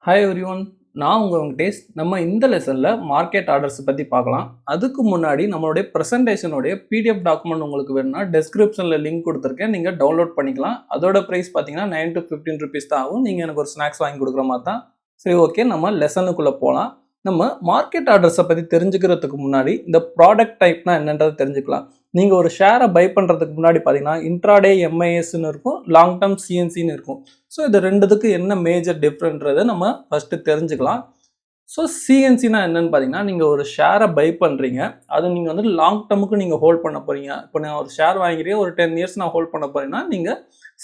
Hi everyone, நான் உங்கள் வெங்கடேஷ். நம்ம இந்த லெசனில் மார்க்கெட் ஆர்டர்ஸ் பற்றி பார்க்கலாம். அதுக்கு முன்னாடி நம்மளுடைய ப்ரெசன்டேஷனுடைய பிடிஎஃப் டாக்குமெண்ட் உங்களுக்கு வேணும்னா டெஸ்கிரிப்ஷனில் லிங்க் கொடுத்துருக்கேன், நீங்கள் டவுன்லோட் பண்ணிக்கலாம். அதோட ப்ரைஸ் பார்த்தீங்கன்னா 9 to 15 rupees தான் ஆகும். நீங்கள் எனக்கு ஒரு ஸ்நாக்ஸ் வாங்கி கொடுக்குற மாதிரி தான். சரி, ஓகே, நம்ம லெசனுக்குள்ளே போகலாம். நம்ம மார்க்கெட் ஆர்டர்ஸை பற்றி தெரிஞ்சுக்கிறதுக்கு முன்னாடி இந்த ப்ராடக்ட் டைப்னா என்னன்றதை தெரிஞ்சுக்கலாம். நீங்கள் ஒரு ஷேரை பை பண்ணுறதுக்கு முன்னாடி பார்த்தீங்கன்னா இன்ட்ராடே எம்ஐஎஸ்ன்னு இருக்கும், லாங் டேர்ம் சிஎன்சின்னு இருக்கும். ஸோ இது ரெண்டுத்துக்கு என்ன மேஜர் டிஃப்ரெண்ட்றதை நம்ம ஃபஸ்ட்டு தெரிஞ்சுக்கலாம். ஸோ சிஎன்சினா என்னன்னு பார்த்தீங்கன்னா, நீங்கள் ஒரு ஷேரை பை பண்ணுறீங்க, அது நீங்கள் வந்து லாங் டேர்முக்கு நீங்கள் ஹோல்ட் பண்ண போகிறீங்க. இப்போ நான் ஒரு ஷேர் வாங்கிறேன், ஒரு 10 years நான் ஹோல்ட் பண்ண போகிறேன்னா நீங்கள்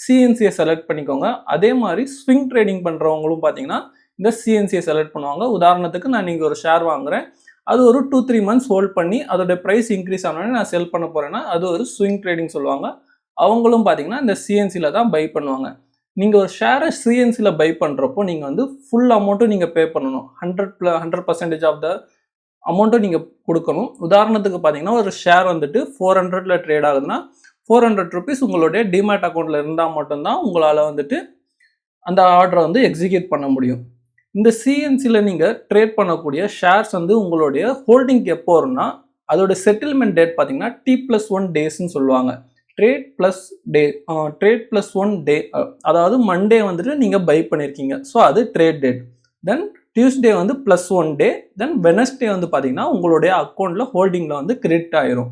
சிஎன்சியை செலக்ட் பண்ணிக்கோங்க. அதே மாதிரி ஸ்விங் ட்ரேடிங் பண்ணுறவங்களும் பார்த்தீங்கன்னா இந்த சிஎன்சியை செலக்ட் பண்ணுவாங்க. உதாரணத்துக்கு நான் நீங்கள் ஒரு ஷேர் வாங்குறேன், அது ஒரு 2-3 months ஹோல்ட் பண்ணி அதோட ப்ரைஸ் இன்க்ரீஸ் ஆனோடனே நான் செல் பண்ண போகிறேன்னா அது ஒரு ஸ்விங் ட்ரேடிங் சொல்லுவாங்க. அவங்களும் பார்த்தீங்கன்னா இந்த சிஎன்சியில் தான் பை பண்ணுவாங்க. நீங்கள் ஒரு ஷேரை சிஎன்சியில் பை பண்ணுறப்போ நீங்கள் வந்து ஃபுல் அமௌண்ட்டும் நீங்கள் பே பண்ணணும். 100% ஆஃப் த அமௌண்ட்டும் நீங்கள் கொடுக்கணும். உதாரணத்துக்கு பார்த்தீங்கன்னா ஒரு ஷேர் வந்துட்டு 400 ட்ரேட் ஆகுதுன்னா 400 rupees உங்களுடைய டிமேட் அக்கௌண்ட்டில் இருந்தால் மட்டும்தான் உங்களால் வந்துட்டு அந்த ஆர்டரை வந்து எக்ஸிக்யூட் பண்ண முடியும். இந்த சிஎன்சியில் நீங்கள் ட்ரேட் பண்ணக்கூடிய ஷேர்ஸ் வந்து உங்களுடைய ஹோல்டிங் எப்போ வரும்னா அதோட செட்டில்மெண்ட் டேட் பார்த்தீங்கன்னா T+1 daysன்னு சொல்லுவாங்க. ட்ரேட் ப்ளஸ் 1 டே, அதாவது மண்டே வந்துட்டு நீங்கள் பை பண்ணியிருக்கீங்க, ஸோ அது ட்ரேட் டேட். தென் டியூஸ்டே வந்து +1 டே, தென் வெனஸ்டே வந்து பார்த்தீங்கன்னா உங்களுடைய அக்கௌண்ட்டில் ஹோல்டிங்கில் வந்து கிரெடிட் ஆயிரும்.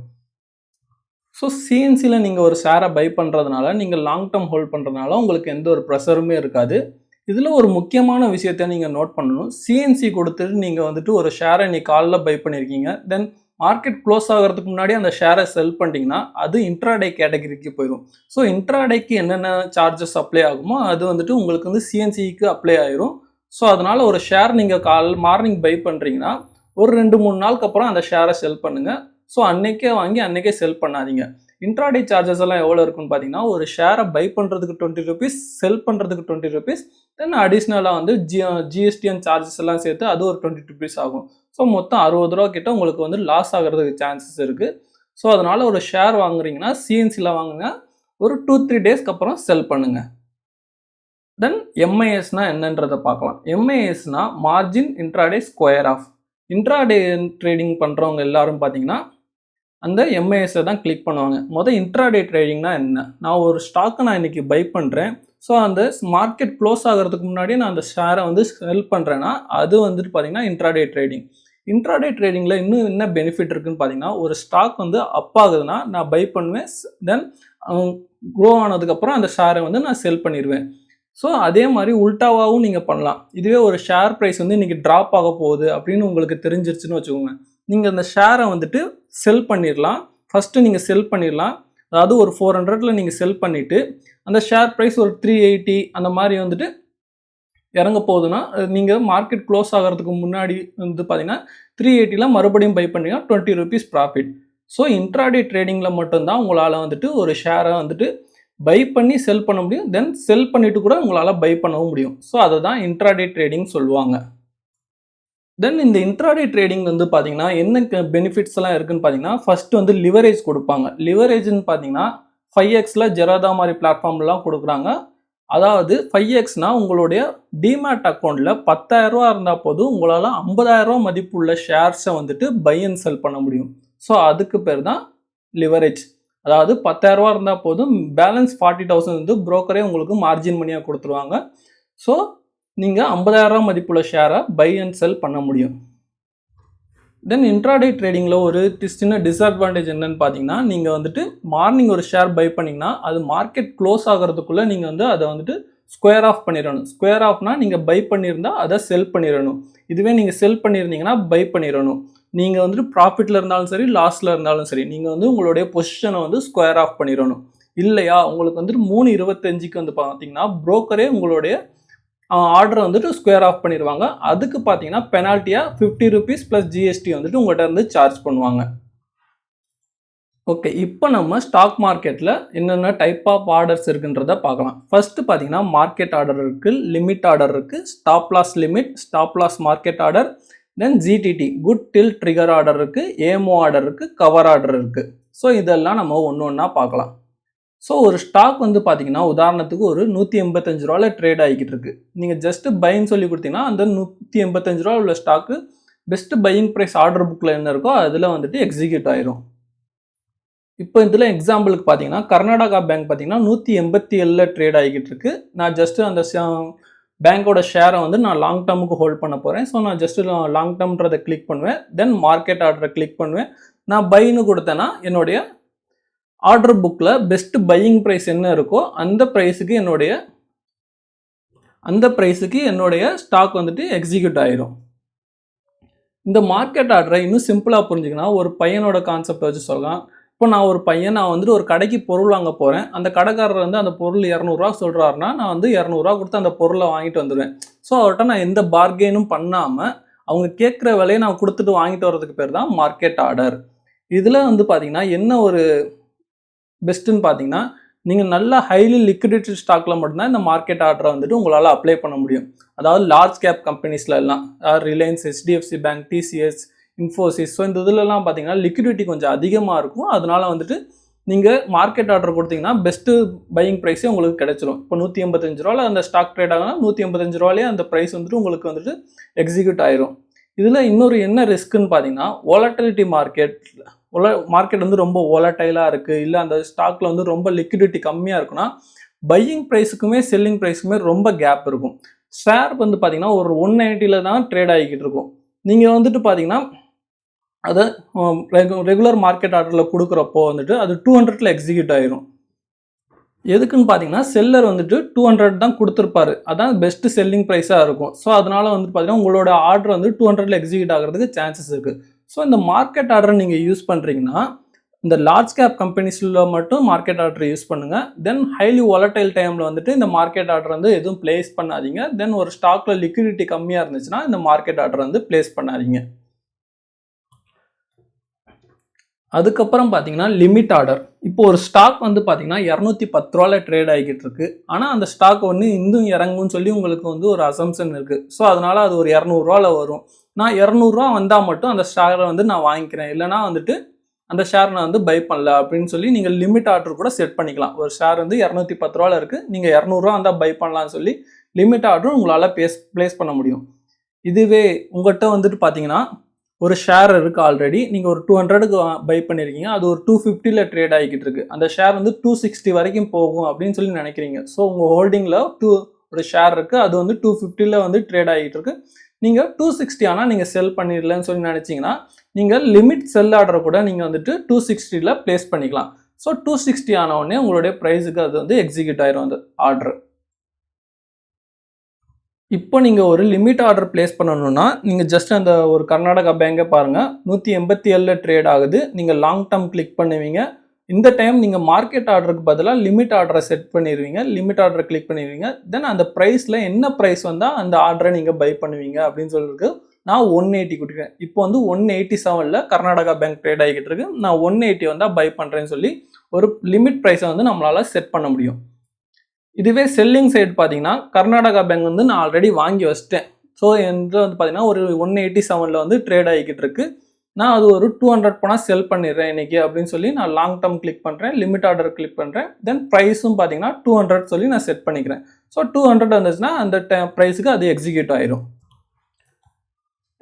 ஸோ சிஎன்சியில் நீங்கள் ஒரு ஷேரை பை பண்ணுறதுனால, நீங்கள் லாங் டேர்ம் ஹோல்ட் பண்ணுறதுனால உங்களுக்கு எந்த ஒரு ப்ரெஷருமே இருக்காது. இதில் ஒரு முக்கியமான விஷயத்த நீங்கள் நோட் பண்ணணும். சிஎன்சி கொடுத்துட்டு நீங்கள் வந்துட்டு ஒரு ஷேரை இன்னைக்கு காலைல பை பண்ணியிருக்கீங்க, தென் மார்க்கெட் க்ளோஸ் ஆகிறதுக்கு முன்னாடி அந்த ஷேரை செல் பண்ணிட்டீங்கன்னா அது இன்ட்ராடே கேட்டகரிக்கு போயிடும். ஸோ இன்ட்ராடேக்கு என்னென்ன சார்ஜஸ் அப்ளை ஆகுமோ அது வந்துட்டு உங்களுக்கு வந்து சிஎன்சிக்கு அப்ளை ஆயிரும். ஸோ அதனால் ஒரு ஷேர் நீங்கள் மார்னிங் பை பண்ணுறீங்கன்னா ஒரு 2-3 நாளுக்கு அப்புறம் அந்த ஷேரை செல் பண்ணுங்கள். ஸோ அன்றைக்கே வாங்கி அன்றைக்கே செல் பண்ணாதீங்க. இன்ட்ராடே சார்ஜஸ் எல்லாம் எவ்வளோ இருக்குன்னு பார்த்தீங்கன்னா, ஒரு ஷேரை பை பண்ணுறதுக்கு 20 rupees, செல் பண்ணுறதுக்கு 20 rupees, தென் அடிஷ்னலாக வந்து ஜிஎஸ்டி அண்ட் சார்ஜஸ் எல்லாம் சேர்த்து அது ஒரு 20 rupees ஆகும். ஸோ மொத்தம் 60 ரூபா கிட்ட உங்களுக்கு வந்து லாஸ் ஆகிறதுக்கு சான்சஸ் இருக்குது. ஸோ அதனால் ஒரு ஷேர் வாங்குறீங்கன்னா சிஎன்சியில் வாங்குங்க, ஒரு 2-3 daysக்கு அப்புறம் செல் பண்ணுங்கள். தென் எம்ஐஎஸ்னா என்னன்றதை பார்க்கலாம். எம்ஐஎஸ்னா margin intraday square off. Intraday trading பண்ணுறவங்க எல்லாரும் பார்த்தீங்கன்னா அந்த எம்ஐஎஸை தான் கிளிக் பண்ணுவாங்க. இன்ட்ராடே ட்ரேடிங்னா என்ன? நான் ஒரு ஸ்டாக்கை நான் இன்றைக்கி பை பண்ணுறேன், ஸோ அந்த மார்க்கெட் க்ளோஸ் ஆகிறதுக்கு முன்னாடி நான் அந்த ஷேரை வந்து செல் பண்ணுறேன்னா அது வந்துட்டு பார்த்திங்கன்னா இன்ட்ராடே ட்ரேடிங். இன்ட்ராடே ட்ரேடிங்கில் இன்னும் என்ன பெனிஃபிட் இருக்குதுன்னு பார்த்தீங்கன்னா, ஒரு ஸ்டாக் வந்து அப் ஆகுதுன்னா நான் பை பண்ணுவேன், தென் க்ரோ ஆனதுக்கப்புறம் அந்த ஷேரை வந்து நான் செல் பண்ணிடுவேன். ஸோ அதே மாதிரி உல்டாவாகவும் நீங்கள் பண்ணலாம். இதுவே ஒரு ஷேர் ப்ரைஸ் வந்து இன்றைக்கி ட்ராப் ஆக போகுது அப்படின்னு உங்களுக்கு தெரிஞ்சிருச்சுன்னு வச்சுக்கோங்க, நீங்கள் அந்த ஷேரை வந்துட்டு செல் பண்ணிடலாம். ஃபஸ்ட்டு நீங்கள் செல் பண்ணிடலாம், அதாவது ஒரு 400 நீங்கள் செல் பண்ணிவிட்டு அந்த ஷேர் ப்ரைஸ் ஒரு 380 அந்த மாதிரி வந்துட்டு இறங்க போகுதுன்னா நீங்கள் மார்க்கெட் க்ளோஸ் ஆகிறதுக்கு முன்னாடி வந்து பார்த்தீங்கன்னா 380 மறுபடியும் பை பண்ணிங்கன்னா 20 rupees ப்ராஃபிட். ஸோ இன்ட்ராடே ட்ரேடிங்கில் மட்டும்தான் உங்களால் வந்துட்டு ஒரு ஷேரை வந்துட்டு பை பண்ணி செல் பண்ண முடியும், தென் செல் பண்ணிவிட்டு கூட உங்களால் பை பண்ணவும் முடியும். ஸோ அதை தான் இன்ட்ராடே ட்ரேடிங் சொல்லுவாங்க. தென் இந்த இன்ட்ராடே ட்ரேடிங் வந்து பார்த்தீங்கன்னா என்ன பெனிஃபிட்ஸ் எல்லாம் இருக்குன்னு பார்த்தீங்கன்னா, ஃபர்ஸ்ட் வந்து லிவரேஜ் கொடுப்பாங்க. லிவரேஜ்னு பார்த்தீங்கன்னா 5x ஜெராதா மாதிரி பிளாட்ஃபார்ம்லாம் கொடுக்குறாங்க. அதாவது 5xனா உங்களுடைய டிமேட் அக்கௌண்ட்டில் 10,000 ரூபா இருந்தால் போதும் உங்களால் 50,000 ரூபா மதிப்புள்ள ஷேர்ஸை வந்துட்டு பை அண்ட் செல் பண்ண முடியும். ஸோ அதுக்கு பேர் தான் லிவரேஜ். அதாவது 10,000 ரூபா இருந்தால் போதும், பேலன்ஸ் 40,000 வந்து புரோக்கரே உங்களுக்கு மார்ஜின் மணியாக கொடுத்துருவாங்க. ஸோ நீங்கள் 50,000 ரூபா மதிப்புள்ள ஷேரை பை அண்ட் செல் பண்ண முடியும். தென் இன்ட்ராடே ட்ரேடிங்கில் ஒரு சின்ன டிஸ்அட்வான்டேஜ் என்னன்னு பார்த்தீங்கன்னா, நீங்கள் வந்துட்டு மார்னிங் ஒரு ஷேர் பை பண்ணிங்கன்னா அது மார்க்கெட் க்ளோஸ் ஆகிறதுக்குள்ளே நீங்கள் வந்து அதை வந்துட்டு ஸ்கொயர் ஆஃப் பண்ணிடணும். ஸ்கொயர் ஆஃப்னா நீங்கள் பை பண்ணியிருந்தால் அதை செல் பண்ணிடணும். இதுவே நீங்கள் செல் பண்ணியிருந்தீங்கன்னா பை பண்ணிடணும். நீங்கள் வந்துட்டு ப்ராஃபிட்டில் இருந்தாலும் சரி, லாஸில் இருந்தாலும் சரி, நீங்கள் வந்து உங்களுடைய பொசிஷனை வந்து ஸ்கொயர் ஆஃப் பண்ணிடணும். இல்லையா, உங்களுக்கு வந்துட்டு 3:25க்கு வந்து பார்த்தீங்கன்னா புரோக்கரே உங்களுடைய ஆர்டரை வந்துட்டு ஸ்கொயர் ஆஃப் பண்ணிடுவாங்க. அதுக்கு பார்த்தீங்கன்னா பெனால்ட்டியாக 50 rupees + ஜிஎஸ்டி வந்துட்டு உங்கள்கிட்ட இருந்து சார்ஜ் பண்ணுவாங்க. ஓகே, இப்போ நம்ம ஸ்டாக் மார்க்கெட்டில் என்னென்ன டைப் ஆஃப் ஆர்டர்ஸ் இருக்குன்றதை பார்க்கலாம். ஃபர்ஸ்ட்டு பார்த்தீங்கன்னா மார்க்கெட் ஆர்டர் இருக்குது, லிமிட் ஆர்டர் இருக்குது, stop loss limit, stop loss market order, then GTT good till trigger order இருக்குது, ஏமோ ஆர்டர் இருக்குது, கவர் ஆர்டர் இருக்குது. ஸோ இதெல்லாம் நம்ம ஒன்று ஒன்றா பார்க்கலாம். ஸோ ஒரு ஸ்டாக் வந்து பார்த்தீங்கன்னா உதாரணத்துக்கு ஒரு ₹185 ட்ரேட் ஆகிக்கிட்டு இருக்கு. நீங்கள் ஜஸ்ட் பைன்னு சொல்லி கொடுத்தீங்கன்னா அந்த ₹185 உள்ள stock best buying price order புக்கில் என்ன இருக்கோ அதில் வந்துட்டு எக்ஸிக்யூட் ஆயிரும். இப்போ இதில் எக்ஸாம்பிளுக்கு பார்த்தீங்கன்னா கர்நாடகா பேங்க் பார்த்தீங்கன்னா 187 ட்ரேட் ஆகிக்கிட்டு இருக்கு. நான் ஜஸ்ட் அந்த பேங்கோட ஷேரை வந்து நான் லாங் டேர்முக்கு ஹோல்ட் பண்ண போகிறேன். ஸோ நான் ஜஸ்ட் லாங் டேர்ம்ன்றதை கிளிக் பண்ணுவேன். தென் மார்க்கெட் ஆர்டரை கிளிக் பண்ணுவேன். நான் பைன்னு கொடுத்தேன்னா என்னுடைய ஆர்டர் புக்கில் பெஸ்ட் பையிங் ப்ரைஸ் என்ன இருக்கோ அந்த ப்ரைஸுக்கு என்னுடைய ஸ்டாக் வந்துட்டு எக்ஸிக்யூட் ஆயிரும். இந்த மார்க்கெட் ஆர்டரை இன்னும் சிம்பிளாக புரிஞ்சுக்கணும். ஒரு பையனோட கான்செப்ட் வச்சு சொல்லலாம். இப்போ நான் வந்துட்டு ஒரு கடைக்கு பொருள் வாங்க போகிறேன். அந்த கடைக்காரர் வந்து அந்த பொருள் ₹200 சொல்கிறாருன்னா நான் வந்து ₹200 கொடுத்து அந்த பொருளை வாங்கிட்டு வந்துடுவேன். ஸோ அவர்கிட்ட நான் எந்த பார்கெயினும் பண்ணாமல் அவங்க கேட்குற விலையை நான் கொடுத்துட்டு வாங்கிட்டு வர்றதுக்கு பேர் தான் மார்க்கெட் ஆர்டர். இதில் வந்து பார்த்தீங்கன்னா என்ன ஒரு பெஸ்ட்டுன்னு பார்த்தீங்கன்னா நீங்கள் நல்ல ஹைலி லிக்விடிட்டி ஸ்டாக்கில் மட்டும்தான் இந்த மார்க்கெட் ஆர்டரை வந்துட்டு உங்களால் அப்ளை பண்ண முடியும். அதாவது லார்ஜ் கேப் கம்பெனிஸ்ல எல்லாம் Reliance, HDFC bank, TCS, Infosys. So இந்த இதிலலாம் பார்த்தீங்கன்னா லிக்விடிட்டி கொஞ்சம் அதிகமாக இருக்கும். அதனால வந்துட்டு நீங்கள் மார்க்கெட் ஆர்டர் கொடுத்தீங்கன்னா பெஸ்ட்டு பையிங் ப்ரைஸே உங்களுக்கு கிடைச்சிரும். இப்போ ₹185 அந்த ஸ்டாக் ட்ரேட் ஆகுனா ₹185 அந்த ப்ரைஸ் வந்துட்டு உங்களுக்கு வந்துட்டு எக்ஸிக்யூட் ஆயிரும். இதில் இன்னொரு என்ன ரிஸ்க்குன்னு பார்த்தீங்கன்னா வாலட்டிலிட்டி மார்க்கெட் வந்து ரொம்ப வாலட்டைலாக இருக்குது, இல்லை அந்த ஸ்டாக்கில் வந்து ரொம்ப லிக்விடிட்டி கம்மியாக இருக்குன்னா பையிங் ப்ரைஸுக்குமே செல்லிங் ப்ரைஸுக்குமே ரொம்ப கேப் இருக்கும். ஷேர் வந்து பார்த்தீங்கன்னா ஒரு 190 தான் ட்ரேட் ஆகிக்கிட்டு இருக்கும். நீங்கள் வந்துட்டு பார்த்தீங்கன்னா அதை ரெகுலர் மார்க்கெட் ஆர்டரில் கொடுக்குறப்போ வந்துட்டு அது 200 எக்ஸிக்யூட் ஆயிரும். எதுக்குன்னு பார்த்தீங்கன்னா செல்லர் வந்துட்டு 200 தான் கொடுத்துருப்பாரு. அதான் பெஸ்ட் செல்லிங் ப்ரைஸாக இருக்கும். ஸோ அதனால வந்துட்டு பார்த்தீங்கன்னா உங்களோட ஆர்டர் வந்து 200 எக்ஸிக்யூட் ஆகிறதுக்கு சான்சஸ் இருக்குது. ஸோ இந்த மார்க்கெட் ஆர்டரை நீங்கள் யூஸ் பண்ணுறீங்கன்னா இந்த லார்ஜ் கேப் கம்பெனிஸில் மட்டும் மார்க்கெட் ஆர்டர் யூஸ் பண்ணுங்கள். தென் ஹைலி வாலட்டைல் டைமில் வந்துட்டு இந்த மார்க்கெட் ஆர்டர் வந்து எதுவும் பிளேஸ் பண்ணாதீங்க. தென் ஒரு ஸ்டாக்கில் லிக்விடிட்டி கம்மியாக இருந்துச்சுன்னா இந்த மார்க்கெட் ஆர்டர் வந்து பிளேஸ் பண்ணாதீங்க. அதுக்கப்புறம் பார்த்தீங்கன்னா லிமிட் ஆர்டர். இப்போ ஒரு ஸ்டாக் வந்து பார்த்தீங்கன்னா ₹210 ட்ரேட் ஆகிக்கிட்டு இருக்கு. ஆனால் அந்த ஸ்டாக் வந்து இன்னும் இறங்கும்னு சொல்லி உங்களுக்கு வந்து ஒரு அசம்ஷன் இருக்குது. ஸோ அதனால் அது ஒரு ₹200 வரும். நான் ₹200 வந்தால் மட்டும் அந்த ஷேரை வந்து நான் வாங்கிக்கிறேன், இல்லைனா வந்துட்டு அந்த ஷேர் நான் வந்து பை பண்ணல அப்படின்னு சொல்லி நீங்கள் லிமிட் ஆர்டர் கூட செட் பண்ணிக்கலாம். ஒரு ஷேர் வந்து ₹210 இருக்குது, நீங்கள் ₹200 வந்தால் பை பண்ணலான்னு சொல்லி லிமிட் ஆர்டரும் உங்களால் பிளேஸ் பண்ண முடியும். இதுவே உங்கள்கிட்ட வந்துட்டு பார்த்தீங்கன்னா ஒரு ஷேர் இருக்குது ஆல்ரெடி, நீங்கள் ஒரு 200க்கு பை பண்ணியிருக்கீங்க, அது ஒரு 250 ட்ரேட் ஆகிக்கிட்டு இருக்குது. அந்த ஷேர் வந்து 260 வரைக்கும் போகும் அப்படின்னு சொல்லி நினைக்கிறீங்க. ஸோ உங்கள் ஹோல்டிங்கில் ஒரு ஷேர் இருக்குது, அது வந்து 250 வந்து ட்ரேட் ஆகிட்டு இருக்கு. நீங்கள் 260 ஆனால் நீங்கள் செல் பண்ணிடலன்னு சொல்லி நினச்சிங்கன்னா நீங்கள் லிமிட் செல் ஆர்டரை கூட நீங்கள் வந்துட்டு 260 பிளேஸ் பண்ணிக்கலாம். ஸோ 260 ஆனவுடனே உங்களுடைய ப்ரைஸுக்கு அது வந்து எக்ஸிக்யூட் ஆயிரும் அந்த ஆர்டர். இப்போ நீங்கள் ஒரு லிமிட் ஆர்டர் பிளேஸ் பண்ணணும்னா நீங்கள் ஜஸ்ட் அந்த ஒரு கர்நாடகா பேங்கை பாருங்கள், 187 ட்ரேட் ஆகுது. நீங்கள் லாங் டேர்ம் கிளிக் பண்ணுவீங்க. இந்த டைம் நீங்கள் மார்க்கெட் ஆர்டருக்கு பதிலாக லிமிட் ஆர்டரை செட் பண்ணிடுவீங்க. லிமிட் ஆர்டரை கிளிக் பண்ணிடுவீங்க. தென் அந்த ப்ரைஸில் என்ன ப்ரைஸ் வந்தால் அந்த ஆர்டரை நீங்கள் பை பண்ணுவீங்க அப்படின்னு சொல்லிருக்கு. நான் 180 கொடுக்குறேன். இப்போ வந்து 187 கர்நாடகா பேங்க் ட்ரேட் ஆகிக்கிட்டு இருக்கு. நான் 180 வந்தால் பை பண்ணுறேன்னு சொல்லி ஒரு லிமிட் ப்ரைஸை வந்து நம்மளால் செட் பண்ண முடியும். இதுவே செல்லிங் சைடு பார்த்தீங்கன்னா கர்நாடகா பேங்க் வந்து நான் ஆல்ரெடி வாங்கி வச்சிட்டேன். ஸோ இதில் வந்து பார்த்தீங்கன்னா ஒரு 187 வந்து ட்ரேட் ஆகிக்கிட்டு இருக்கு. நான் அது ஒரு 200 போனால் செல் பண்ணிடுறேன் இன்றைக்கி அப்படின்னு சொல்லி நான் லாங் டேர்ம் கிளிக் பண்ணுறேன், லிமிட் ஆர்டர் கிளிக் பண்ணுறேன். தென் ப்ரைஸும் பார்த்தீங்கன்னா 200 சொல்லி நான் செட் பண்ணிக்கிறேன். ஸோ 200 வந்துச்சுன்னா அந்த ப்ரைஸுக்கு அது எக்ஸிக்யூட் ஆயிரும்.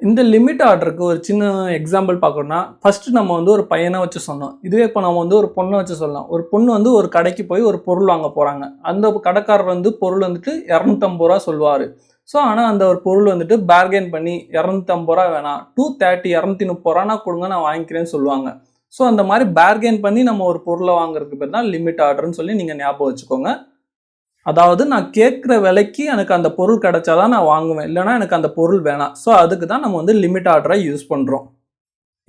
இந்த லிமிட் ஆர்டருக்கு ஒரு சின்ன எக்ஸாம்பிள் பார்க்கணும்னா ஃபஸ்ட்டு நம்ம வந்து ஒரு பையனை வச்சு சொன்னோம். இதுவே இப்போ நம்ம வந்து ஒரு பொண்ணை வச்சு சொல்லலாம். ஒரு பொண்ணு வந்து ஒரு கடைக்கு போய் ஒரு பொருள் வாங்க போகிறாங்க. அந்த கடைக்காரர் வந்து பொருள் வந்துட்டு ₹250 சொல்லுவார். ஸோ ஆனால் அந்த ஒரு பொருள் வந்துட்டு பார்கெயின் பண்ணி ₹250 வேணாம், 230 230 கொடுங்க நான் வாங்கிக்கிறேன்னு சொல்லுவாங்க. ஸோ அந்த மாதிரி பார்கெயின் பண்ணி நம்ம ஒரு பொருளை வாங்குறதுக்கு பேர் தான் லிமிட் ஆர்டர்னு சொல்லி நீங்கள் ஞாபகம் வச்சுக்கோங்க. அதாவது நான் கேட்குற விலைக்கு எனக்கு அந்த பொருள் கிடைச்சாதான் நான் வாங்குவேன், இல்லைனா எனக்கு அந்த பொருள் வேணாம். ஸோ அதுக்கு தான் நம்ம வந்து லிமிட் ஆர்டரை யூஸ் பண்ணுறோம்.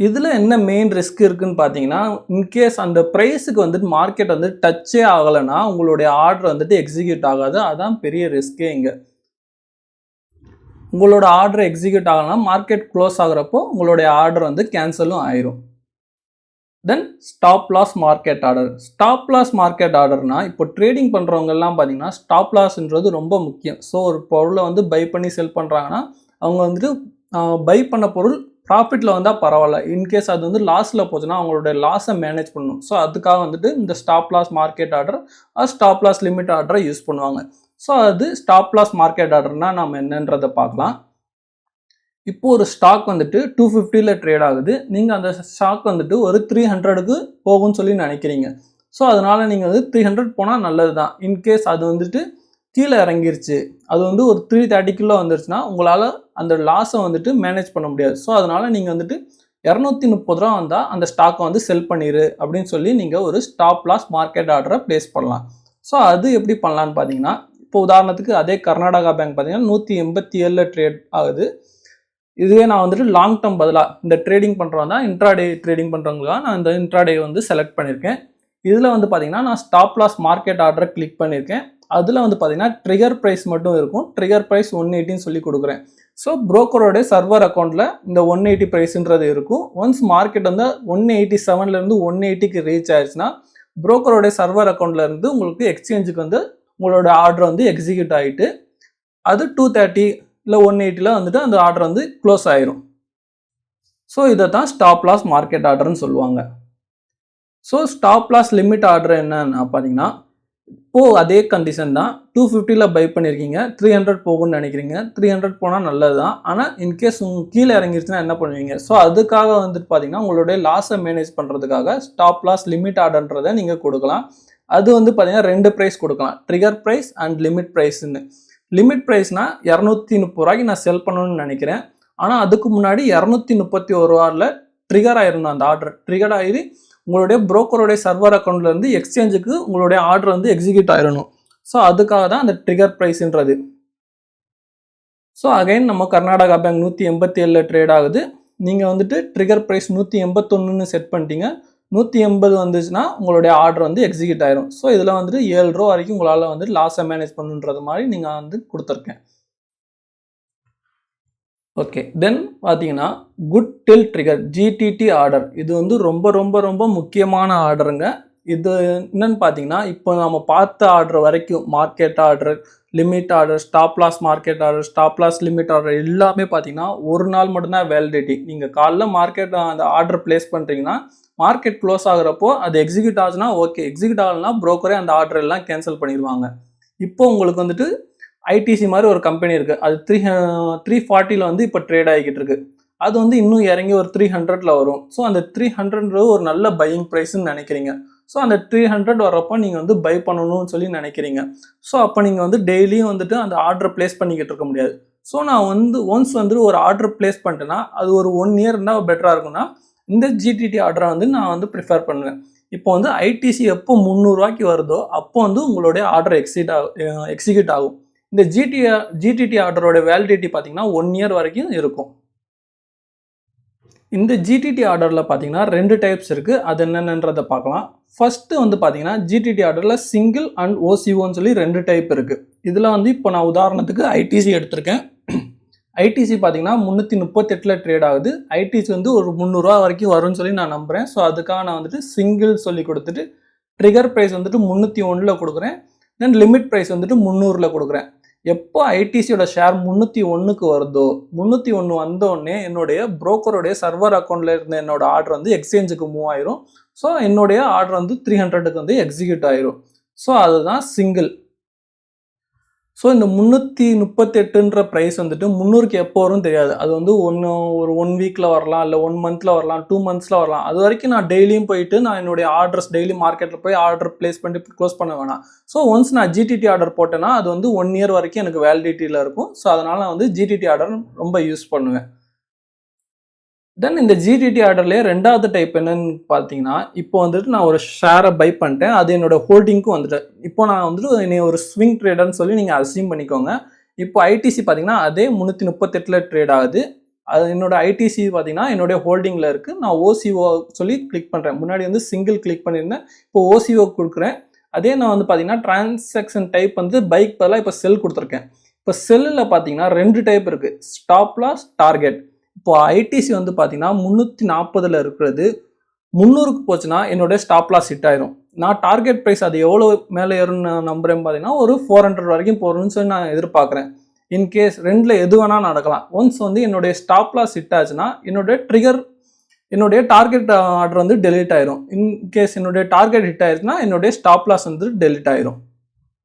இதில் என்ன மெயின் ரிஸ்க் இருக்குதுன்னு பார்த்தீங்கன்னா, இன்கேஸ் அந்த ப்ரைஸுக்கு வந்துட்டு மார்க்கெட் வந்து டச்சே ஆகலைன்னா உங்களுடைய ஆர்டர் வந்துட்டு எக்ஸிக்யூட் ஆகாது. அதுதான் பெரிய ரிஸ்க்கே. இங்கே உங்களோட ஆர்டர் எக்ஸிக்யூட் ஆகலைன்னா மார்க்கெட் க்ளோஸ் ஆகிறப்போ உங்களுடைய ஆர்டர் வந்து கேன்சலும் ஆயிரும். Then stop loss market order. Stop loss market ஆர்டர்னா இப்போ ட்ரேடிங் பண்ணுறவங்கெல்லாம் பார்த்தீங்கன்னா ஸ்டாப் லாஸ்ன்றது ரொம்ப முக்கியம். ஸோ ஒரு பொருளை வந்து பை பண்ணி செல் பண்ணுறாங்கன்னா அவங்க வந்துட்டு பை பண்ண பொருள் ப்ராஃபிட்டில் வந்தால் பரவாயில்ல. இன்கேஸ் அது வந்து லாஸில் போச்சுன்னா அவங்களோட லாஸை மேனேஜ் பண்ணணும். ஸோ அதுக்காக வந்துட்டு இந்த stop loss market order stop loss limit ஆர்டரை யூஸ் பண்ணுவாங்க. ஸோ அது ஸ்டாப் லாஸ் மார்க்கெட் ஆர்டர்னால் நம்ம என்னன்றதை பார்க்கலாம். இப்போது ஒரு ஸ்டாக் வந்துட்டு 250 ட்ரேட் ஆகுது. நீங்கள் அந்த ஸ்டாக் வந்துட்டு ஒரு 300க்கு போகும்னு சொல்லி நினைக்கிறீங்க. ஸோ அதனால் நீங்கள் வந்து 300 போனால் நல்லது தான். இன்கேஸ் அது வந்துட்டு கீழே இறங்கிருச்சு, அது வந்து ஒரு 330 வந்துருச்சுன்னா உங்களால் அந்த லாஸை வந்துட்டு மேனேஜ் பண்ண முடியாது. ஸோ அதனால் நீங்கள் வந்துட்டு 230 வந்தால் அந்த ஸ்டாக்கை வந்து செல் பண்ணிடு அப்படின்னு சொல்லி நீங்கள் ஒரு ஸ்டாப் லாஸ் மார்க்கெட் ஆர்டரை ப்ளேஸ் பண்ணலாம். ஸோ அது எப்படி பண்ணலான்னு பார்த்தீங்கன்னா, இப்போ உதாரணத்துக்கு அதே கர்நாடகா பேங்க் பார்த்தீங்கன்னா 187 ட்ரேட் ஆகுது. இதுவே நான் வந்துட்டு லாங் டேர்ம் பதிலாக இந்த ட்ரேடிங் பண்ணுறவங்க தான் இன்ட்ராடே ட்ரேடிங் பண்ணுறவங்களுக்காக நான் இந்த இன்ட்ராடே வந்து செலக்ட் பண்ணியிருக்கேன். இதில் வந்து பார்த்தீங்கன்னா நான் ஸ்டாப் லாஸ் மார்க்கெட் ஆர்டரை கிளிக் பண்ணியிருக்கேன். அதில் வந்து பார்த்தீங்கன்னா ட்ரிகர் ப்ரைஸ் மட்டும் இருக்கும். ட்ரிகர் ப்ரைஸ் 180 சொல்லி கொடுக்குறேன். ஸோ புரோக்கரோடைய சர்வர் அக்கௌண்ட்டில் இந்த 180 ப்ரைஸுன்றது இருக்கும். ஒன்ஸ் மார்க்கெட் வந்து 187 180க்கு ரீச் ஆயிடுச்சுன்னா புரோக்கரோடைய சர்வர் அக்கௌண்ட்டில் இருந்து உங்களுக்கு எக்ஸ்சேஞ்சுக்கு வந்து உங்களோட ஆர்டர் வந்து எக்ஸிக்யூட் ஆகிட்டு அது 230 இல்லை 180 வந்துட்டு அந்த ஆர்டர் வந்து க்ளோஸ் ஆயிரும். ஸோ இதை தான் ஸ்டாப் லாஸ் மார்க்கெட் ஆர்டர்னு சொல்லுவாங்க. So stop loss limit order என்னன்னா பார்த்தீங்கன்னா, இப்போது அதே கண்டிஷன் தான். 250 பை பண்ணியிருக்கீங்க, 300 போகும்னு நினைக்கிறீங்க. 300 போனால் நல்லது தான். ஆனால் இன்கேஸ் கீழே இறங்கிருச்சுன்னா என்ன பண்ணுவீங்க? ஸோ அதுக்காக வந்துட்டு பார்த்தீங்கன்னா உங்களுடைய லாஸை மேனேஜ் பண்ணுறதுக்காக ஸ்டாப் லாஸ் லிமிட் ஆர்டர்ன்றதை நீங்கள் கொடுக்கலாம். அது வந்து பார்த்தீங்கன்னா 2 ப்ரைஸ் கொடுக்கலாம், ட்ரிகர் ப்ரைஸ் அண்ட் லிமிட் ப்ரைஸ்ன்னு. லிமிட் ப்ரைஸ்னால் 230 நான் செல் பண்ணணும்னு நினைக்கிறேன். ஆனால் அதுக்கு முன்னாடி 231 ட்ரிகர் ஆயிடணும். அந்த ஆர்டர் ட்ரிகர் ஆகி உங்களுடைய புரோக்கருடைய சர்வர் அக்கௌண்ட்லேருந்து எக்ஸ்சேஞ்சுக்கு உங்களுடைய ஆர்டர் வந்து எக்ஸிக்யூட் ஆயிடணும். ஸோ அதுக்காக தான் அந்த ட்ரிகர் ப்ரைஸ்ன்றது. ஸோ அகைன் நம்ம கர்நாடகா பேங்க் 187 ட்ரேட் ஆகுது. நீங்கள் வந்துட்டு ட்ரிகர் ப்ரைஸ் 181ன்னு செட் பண்ணிட்டீங்க. 180 வந்துச்சுன்னா உங்களுடைய ஆர்டர் வந்து எக்ஸிக்யூட் ஆயிரும். ஸோ இதில் வந்துட்டு 7 ரூபா வரைக்கும் உங்களால் வந்து லாஸை மேனேஜ் பண்ணுன்றது மாதிரி நீங்கள் வந்து கொடுத்துருக்கேன். ஓகே, தென் பார்த்தீங்கன்னா good till trigger GTT order. இது வந்து ரொம்ப ரொம்ப ரொம்ப முக்கியமான ஆர்டருங்க. இது என்னன்னு பார்த்தீங்கன்னா, இப்போ நம்ம பார்த்த ஆர்டர் வரைக்கும் market order, limit order, stop loss market order, stop loss limit order எல்லாமே பார்த்தீங்கன்னா ஒரு நாள் மட்டும்தான் வேலிடிட்டி. நீங்கள் காலைல மார்க்கெட் அந்த ஆர்டர் பிளேஸ் பண்ணுறீங்கன்னா மார்க்கெட் க்ளோஸ் ஆகுறப்போ அது எக்ஸிக்யூட் ஆச்சுன்னா ஓகே, எக்ஸிக்யூட் ஆகலைன்னா ப்ரோக்கரே அந்த ஆர்டர் எல்லாம் கேன்சல் பண்ணிடுவாங்க. இப்போ உங்களுக்கு வந்துட்டு ஐடிசி மாதிரி ஒரு கம்பெனி இருக்குது. அது 340 வந்து இப்போ ட்ரேட் ஆகிக்கிட்டு இருக்கு. அது வந்து இன்னும் இறங்கி ஒரு 300 வரும். ஸோ அந்த 300 ஒரு நல்ல பையிங் ப்ரைஸ்ன்னு நினைக்கிறீங்க. ஸோ அந்த 300 வரப்போ நீங்கள் வந்து பை பண்ணணும்னு சொல்லி நினைக்கிறீங்க. ஸோ அப்போ நீங்கள் வந்து டெய்லியும் வந்துட்டு அந்த ஆர்டர் பிளேஸ் பண்ணிக்கிட்டு இருக்க முடியாது. ஸோ நான் வந்து ஒன்ஸ் வந்துட்டு ஒரு ஆர்டர் பிளேஸ் பண்ணிட்டேன்னா அது ஒரு 1 இயர் இருந்தால் பெட்டராக இருக்குன்னா இந்த ஜிடிடி ஆர்டரை வந்து நான் வந்து ப்ரிஃபர் பண்ணுவேன். இப்போ வந்து ஐடிசி எப்போ 300 வருதோ அப்போ வந்து உங்களுடைய ஆர்டர் எக்ஸிக்யூட் ஆகும். இந்த ஜிடிடி ஆர்டரோட வேலிடிட்டி பார்த்தீங்கன்னா 1 இயர் வரைக்கும் இருக்கும். இந்த ஜிடிடி ஆர்டரில் பார்த்தீங்கன்னா 2 டைப்ஸ் இருக்குது. அது என்னென்னன்றதை பார்க்கலாம். ஃபஸ்ட்டு வந்து பார்த்தீங்கன்னா ஜிடிடி ஆர்டரில் சிங்கிள் அண்ட் ஓசிஓன்னு சொல்லி 2 டைப் இருக்குது. இதில் வந்து இப்போ நான் உதாரணத்துக்கு ஐடிசி எடுத்திருக்கேன். ஐடிசி பார்த்தீங்கன்னா 338 ட்ரேட் ஆகுது. ஐடிசி வந்து ஒரு 300 வரைக்கும் வரும்னு சொல்லி நான் நம்புகிறேன். ஸோ அதுக்காக நான் வந்துட்டு சிங்கிள் சொல்லி கொடுத்துட்டு ட்ரிகர் ப்ரைஸ் வந்துட்டு 301 கொடுக்குறேன். தென் லிமிட் ப்ரைஸ் வந்துட்டு 300 கொடுக்குறேன். எப்போ ஐடிசியோட ஷேர் 301 வருதோ 301 வந்தோடனே என்னுடைய புரோக்கருடைய சர்வர் அக்கௌண்ட்டில் இருந்த என்னோட ஆர்டர் வந்து எக்ஸ்சேஞ்சுக்கு மூவ் ஆயிரும். ஸோ என்னுடைய ஆர்டர் வந்து 300க்கு வந்து எக்ஸிக்யூட் ஆயிரும். ஸோ அதுதான் சிங்கிள். ஸோ இந்த 338ன்ற ப்ரைஸ் வந்துட்டு 300க்கு எப்போ வரும்னு தெரியாது. அது வந்து ஒரு 1 வீக்கில் வரலாம், இல்லை 1 மந்தில் வரலாம், 2 மந்த்ஸில் வரலாம். அது வரைக்கும் நான் டெய்லியும் போயிட்டு நான் என்னுடைய ஆர்டர்ஸ் டெய்லி மார்க்கெட்டில் போய் ஆர்டர் பிளேஸ் பண்ணிட்டு க்ளோஸ் பண்ண வேணாம். ஸோ ஒன்ஸ் நான் ஜிடிடி ஆர்டர் போட்டேன்னா அது வந்து 1 இயர் வரைக்கும் எனக்கு வேலிடிட்டியில் இருக்கும். ஸோ அதனால் நான் வந்து ஜிடிடி ஆர்டர் ரொம்ப யூஸ் பண்ணுவேன். தென் இந்த ஜிடிடி ஆர்டர்லேயே 2வது டைப் என்னன்னு பார்த்தீங்கன்னா, இப்போ வந்துட்டு நான் ஒரு ஷேரை பை பண்ணிட்டேன். அது என்னோட ஹோல்டிங்க்கும் வந்துட்டு இப்போ நான் வந்துட்டு என்னை ஒரு ஸ்விங் ட்ரேடர்னு சொல்லி நீங்கள் அஸ்யூம் பண்ணிக்கோங்க. இப்போ ஐடிசி பார்த்தீங்கன்னா அதே 338 ட்ரேட் ஆகுது. அது என்னோட ஐடிசி பார்த்தீங்கன்னா என்னுடைய ஹோல்டிங்கில் இருக்குது. நான் ஓசிஓ சொல்லி கிளிக் பண்ணுறேன். முன்னாடி வந்து சிங்கிள் கிளிக் பண்ணியிருந்தேன். இப்போ ஓசிஓ கொடுக்குறேன். அதே நான் வந்து பார்த்தீங்கன்னா டிரான்சாக்ஷன் டைப் வந்து பைக் பதிலாக இப்போ செல் கொடுத்துருக்கேன். இப்போ செல்லில் பார்த்தீங்கன்னா 2 டைப் இருக்குது, ஸ்டாப் லாஸ், டார்கெட். இப்போ ஐடிசி வந்து பார்த்தீங்கன்னா 340 இருக்கிறது 300க்கு போச்சுன்னா என்னுடைய ஸ்டாப் லாஸ் ஹிட் ஆயிரும். நான் டார்கெட் ப்ரைஸ் அது எவ்வளோ மேலே ஏறும்னு நான் நம்புறேன் பார்த்தீங்கன்னா ஒரு 400 வரைக்கும் போகணும்னு சொல்லி நான் எதிர்பார்க்குறேன். இன்கேஸ் ரெண்டில் எது வேணால் நடக்கலாம். ஒன்ஸ் வந்து என்னுடைய ஸ்டாப் லாஸ் ஹிட் ஆச்சுன்னா என்னுடைய டார்கெட் ஆர்டர் வந்து டெலிட் ஆயிரும். இன்கேஸ் என்னுடைய டார்கெட் ஹிட் ஆயிருச்சுன்னா என்னுடைய ஸ்டாப் லாஸ் வந்து டெலிட் ஆயிரும்.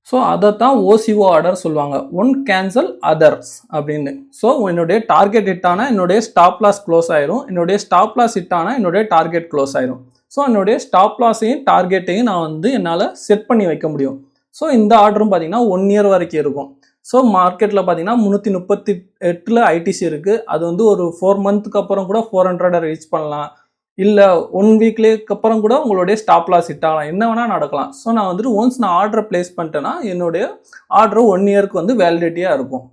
ஸோ அதை தான் ஓசிஓ ஆர்டர் சொல்லுவாங்க, ஒன் கேன்சல் அதர்ஸ் அப்படின்னு. ஸோ என்னுடைய டார்கெட் ஹிட் ஆனால் என்னுடைய ஸ்டாப் லாஸ் க்ளோஸ் ஆயிரும், என்னுடைய ஸ்டாப் லாஸ் ஹிட் ஆனால் என்னுடைய டார்கெட் க்ளோஸ் ஆயிரும். ஸோ என்னுடைய ஸ்டாப் லாஸையும் டார்கெட்டையும் நான் வந்து என்னால் செட் பண்ணி வைக்க முடியும். ஸோ இந்த ஆர்டரும் பார்த்தீங்கன்னா 1 இயர் வரைக்கும் இருக்கும். ஸோ மார்க்கெட்டில் பார்த்தீங்கன்னா 338 ஐடிசி இருக்குது. அது வந்து ஒரு 4 மந்த்துக்கு அப்புறம் கூட 400 ரீச் பண்ணலாம், இல்லை 1 வீக்லேக்கு அப்புறம் கூட உங்களுடைய ஸ்டாப் லாஸ் ஹிட் ஆகலாம், என்ன வேணால் நடக்கலாம். ஸோ நான் வந்துட்டு ஒன்ஸ் நான் ஆர்டரை பிளேஸ் பண்ணிட்டேன்னா என்னுடைய ஆர்டர் 1 இயருக்கு வந்து வேலிடிட்டியாக இருக்கும்.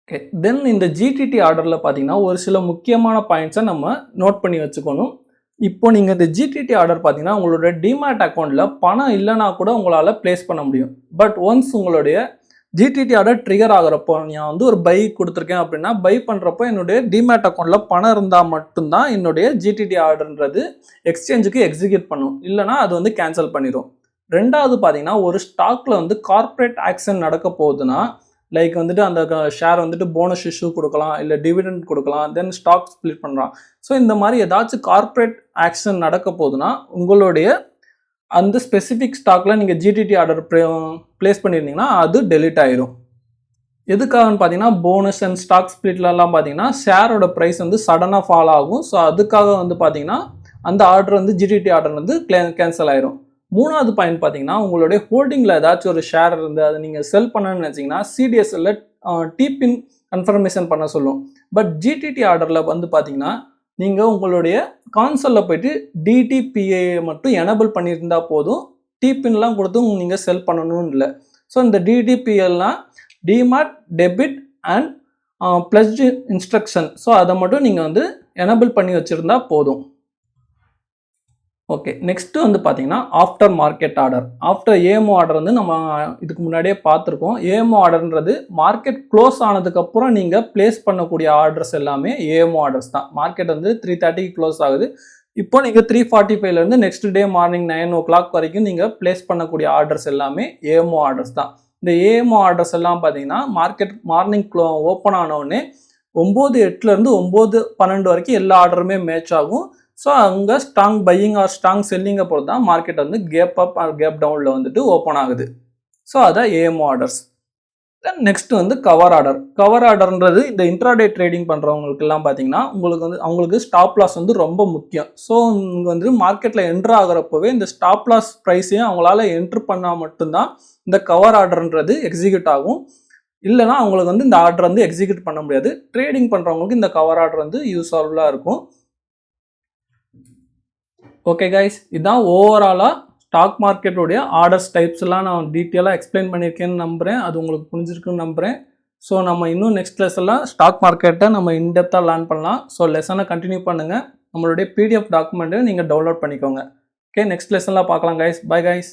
ஓகே, தென் இந்த ஜிடிடி ஆர்டரில் பார்த்தீங்கன்னா ஒரு சில முக்கியமான பாயிண்ட்ஸை நம்ம நோட் பண்ணி வச்சுக்கணும். இப்போ நீங்கள் இந்த ஜிடிடி ஆர்டர் பார்த்தீங்கன்னா உங்களோட டிமேட் அக்கௌண்ட்டில் பணம் இல்லைனா கூட உங்களால் ப்ளேஸ் பண்ண முடியும். பட் ஒன்ஸ் உங்களுடைய ஜிடிடி ஆர்டர் ட்ரிகர் ஆகிறப்போ, நான் வந்து ஒரு பை கொடுத்துருக்கேன் அப்படின்னா பை பண்ணுறப்போ என்னுடைய டிமேட் அக்கௌண்ட்டில் பணம் இருந்தால் மட்டும்தான் என்னுடைய ஜிடிடி ஆர்டர்ன்றது எக்ஸ்சேஞ்சுக்கு எக்ஸிக்யூட் பண்ணும், இல்லைனா அது வந்து கேன்சல் பண்ணிடும். ரெண்டாவது பார்த்தீங்கன்னா ஒரு ஸ்டாக்கில் வந்து கார்ப்பரேட் ஆக்ஷன் நடக்க போகுதுன்னா, லைக் வந்துட்டு அந்த ஷேர் வந்துட்டு போனஸ் இஷ்யூ கொடுக்கலாம், இல்லை டிவிடெண்ட் கொடுக்கலாம், தென் ஸ்டாக் ஸ்ப்ளிட் பண்ணுறான். ஸோ இந்த மாதிரி ஏதாச்சும் கார்ப்பரேட் ஆக்ஷன் நடக்க போகுதுன்னா உங்களுடைய அந்த ஸ்பெசிஃபிக் ஸ்டாக்கில் நீங்கள் ஜிடிடி ஆர்டர் ப்ளேஸ் பண்ணியிருந்தீங்கன்னா அது டெலிட் ஆயிரும். எதுக்காகன்னு பார்த்தீங்கன்னா போனஸ் அண்ட் ஸ்டாக் ஸ்ப்ளிட்லலாம் பார்த்தீங்கன்னா ஷேரோட ப்ரைஸ் வந்து சடனாக ஃபால் ஆகும். ஸோ அதுக்காக வந்து பார்த்தீங்கன்னா அந்த ஆர்டர் வந்து ஜிடிடி ஆர்டர் வந்து கேன்சல் ஆயிரும். மூணாவது பாயிண்ட் பார்த்தீங்கன்னா உங்களுடைய ஹோல்டிங்கில் ஏதாச்சும் ஒரு ஷேர் இருந்து அதை நீங்கள் செல் பண்ணணும்னு நினச்சிங்கன்னா சிடிஎஸ்எல்ல டிபின் கன்ஃபர்மேஷன் பண்ண சொல்லும். பட் ஜிடிடி ஆர்டரில் வந்து பார்த்தீங்கன்னா நீங்கள் உங்களுடைய கான்சோலில் போயிட்டு டிடிபிஏ மட்டும் எனபிள் பண்ணியிருந்தால் போதும், டிபின்லாம் கொடுத்து நீங்கள் செல் பண்ணணும்னு இல்லை. ஸோ இந்த டிடிபிஎல்லாம் demat debit and plus instruction, so அதை மட்டும் நீங்கள் வந்து எனபிள் பண்ணி வச்சுருந்தா போதும். ஓகே, நெக்ஸ்ட்டு வந்து பார்த்தீங்கன்னா after market order. After AMO order வந்து நம்ம இதுக்கு முன்னாடியே பார்த்துருக்கோம். ஏஎம்ஓ ஆர்டர்ன்றது மார்க்கெட் க்ளோஸ் ஆனதுக்கப்புறம் நீங்கள் ப்ளேஸ் பண்ணக்கூடிய ஆர்டர்ஸ் எல்லாமே ஏஎம்ஓ ஆர்டர்ஸ் தான். மார்க்கெட் வந்து 3:30க்கு க்ளோஸ் ஆகுது, இப்போ நீங்கள் 3:45லேருந்து நெக்ஸ்ட் டே மார்னிங் 9 o'clock வரைக்கும் நீங்கள் ப்ளேஸ் பண்ணக்கூடிய ஆர்டர்ஸ் எல்லாமே ஏஎம்ஓ ஆர்டர்ஸ் தான். இந்த ஏஎம்ஓ ஆர்டர்ஸ் எல்லாம் பார்த்தீங்கன்னா மார்க்கெட் மார்னிங் ஓப்பன் ஆனவுடனே 9:08லேருந்து 9:12 வரைக்கும் எல்லா ஆர்டருமே மேட்ச் ஆகும். ஸோ அங்கே ஸ்ட்ராங் பையிங் ஆர் ஸ்ட்ராங் செல்லிங்கை பொறுத்து தான் மார்க்கெட் வந்து கேப் அப் ஆர் கேப் டவுனில் வந்துட்டு ஓப்பன் ஆகுது. ஸோ அதான் ஏஎம்ஓ ஆர்டர்ஸ். தென் நெக்ஸ்ட் வந்து கவர் ஆர்டர். கவர் ஆர்டர்ன்றது இந்த இன்ட்ராடே ட்ரேடிங் பண்ணுறவங்களுக்குலாம் பார்த்தீங்கன்னா அவங்களுக்கு ஸ்டாப் லாஸ் வந்து ரொம்ப முக்கியம். ஸோ இங்கே வந்து மார்க்கெட்டில் என்ட்ரு ஆகிறப்பவே இந்த ஸ்டாப் லாஸ் ப்ரைஸையும் அவங்களால என்ட்ரு பண்ணால் மட்டும்தான் இந்த கவர் ஆர்டர்ன்றது எக்ஸிக்யூட் ஆகும், இல்லைனா அவங்களுக்கு வந்து இந்த ஆர்டர் வந்து எக்ஸிக்யூட் பண்ண முடியாது. ட்ரேடிங் பண்ணுறவங்களுக்கு இந்த கவர் ஆர்டர் வந்து யூஸ்ஃபுல்லாக இருக்கும். ஓகே கைஸ், இதுதான் ஓவராலாக ஸ்டாக் மார்க்கெட்டோடைய ஆர்டர்ஸ் டைப்ஸ்லாம் நான் டீட்டெயிலாக எக்ஸ்பிளைன் பண்ணியிருக்கேன்னு நம்புகிறேன். அது உங்களுக்கு புரிஞ்சிருக்குன்னு நம்புகிறேன். ஸோ நம்ம இன்னும் நெக்ஸ்ட் லெசன்லாம் ஸ்டாக் மார்க்கெட்டை நம்ம இன்டெப்த்தாக லேர்ன் பண்ணலாம். ஸோ லெசனை கண்டினியூ பண்ணுங்கள். நம்மளுடைய பிடிஎஃப் டாக்குமெண்ட்டை நீங்கள் டவுன்லோட் பண்ணிக்கோங்க. ஓகே, நெக்ஸ்ட் லெசன்லாம் பார்க்கலாம் கைஸ். Bye guys.